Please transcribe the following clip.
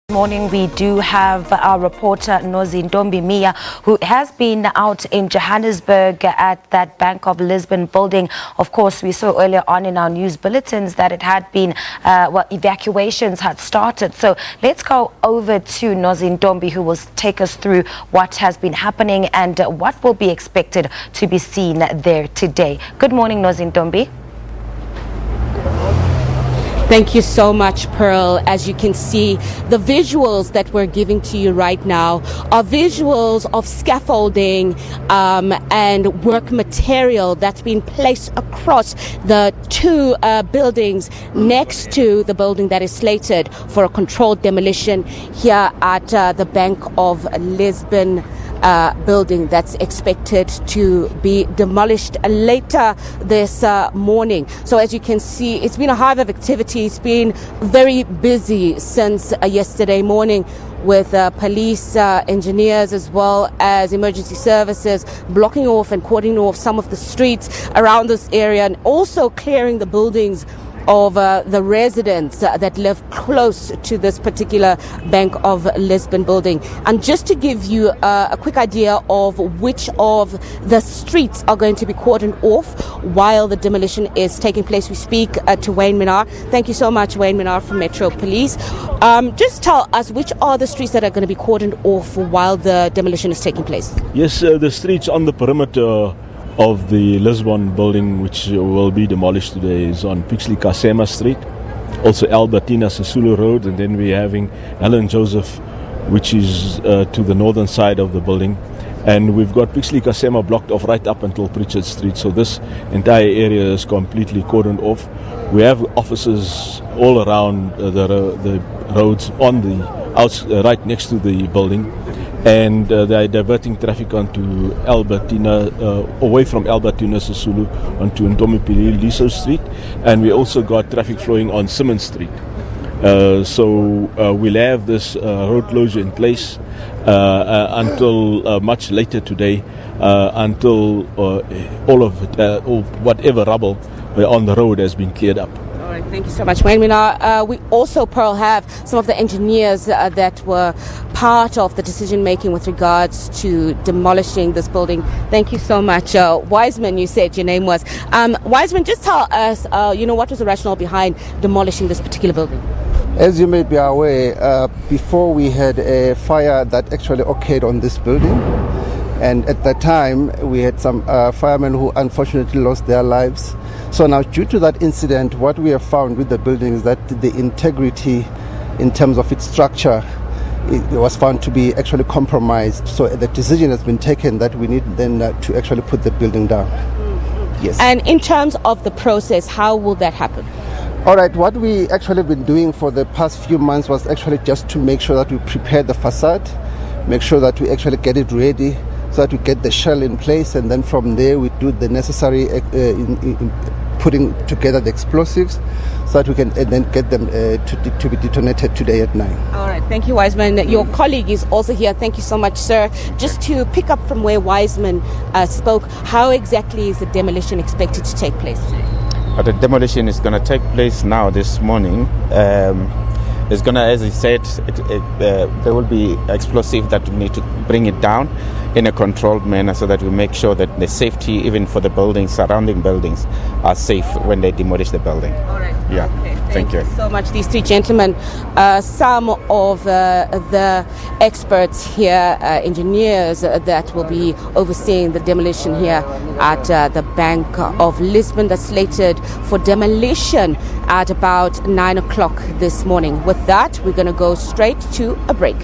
Morning, we do have our reporter Nozintombi Mia, who has been out in Johannesburg at that Bank of Lisbon building. Of course, we saw earlier on in our news bulletins that it had been, evacuations had started. So let's go over to Nozintombi, who will take us through what has been happening and what will be expected to be seen there today. Good morning, Nozintombi. Thank you so much, Pearl. As you can see, the visuals that we're giving to you right now are visuals of scaffolding and work material that's been placed across the two buildings next to the building that is slated for a controlled demolition here at the Bank of Lisbon building that's expected to be demolished later this morning. So as you can see, it's been a hive of activity. It's been very busy since yesterday morning with police, engineers, as well as emergency services blocking off and cordoning off some of the streets around this area, and also clearing the buildings of the residents that live close to this particular Bank of Lisbon building. And just to give you a quick idea of which of the streets are going to be cordoned off while the demolition is taking place, we speak to Wayne Minnaar. Thank you so much, Wayne Minnaar from Metro Police. Just tell us, which are the streets that are going to be cordoned off while the demolition is taking place? Yes, the streets on the perimeter of the Lisbon building, which will be demolished today, is on Pixley KaSeme Street, also Albertina Sisulu Road, and then we're having Helen Joseph, which is to the northern side of the building. And we've got Pixley KaSeme blocked off right up until Pritchard Street, so this entire area is completely cordoned off. We have officers all around the roads on the right next to the building, and they're diverting traffic onto Albertina, away from Albertina Sisulu onto Ntomipili Street, and we also got traffic flowing on Simmons Street. So we'll have this road closure in place until much later today, until all of it, or whatever rubble on the road has been cleared up. All right, thank you so much, Wayne Minnaar. We also, Pearl, have some of the engineers that were part of the decision-making with regards to demolishing this building. Thank you so much. Wiseman, you said your name was. Wiseman, just tell us, what was the rationale behind demolishing this particular building? As you may be aware, before we had a fire that actually occurred on this building. And at that time, we had some firemen who unfortunately lost their lives. So now, due to that incident, what we have found with the building is that the integrity in terms of its structure, it was found to be actually compromised. So the decision has been taken that we need then to actually put the building down. Mm-hmm. Yes. And in terms of the process, how will that happen? All right, what we actually been doing for the past few months was actually just to make sure that we prepare the facade, make sure that we actually get it ready, so that we get the shell in place, and then from there we do the necessary in putting together the explosives so that we can then get them to be detonated today at 9. All right, thank you, Wiseman. Your colleague is also here. Thank you so much, sir. Just to pick up from where Wiseman spoke, how exactly is the demolition expected to take place? The demolition is going to take place now this morning. It's going to, as he said, there will be explosive that we need to bring it down in a controlled manner so that we make sure that the safety, even for the buildings, surrounding buildings, are safe when they demolish the building. All right. Yeah. Okay. Thank you so much, these three gentlemen. Some of the experts here, engineers that will be overseeing the demolition here at the Bank of Lisbon, that's slated for demolition at about 9 o'clock this morning. With that, we're going to go straight to a break.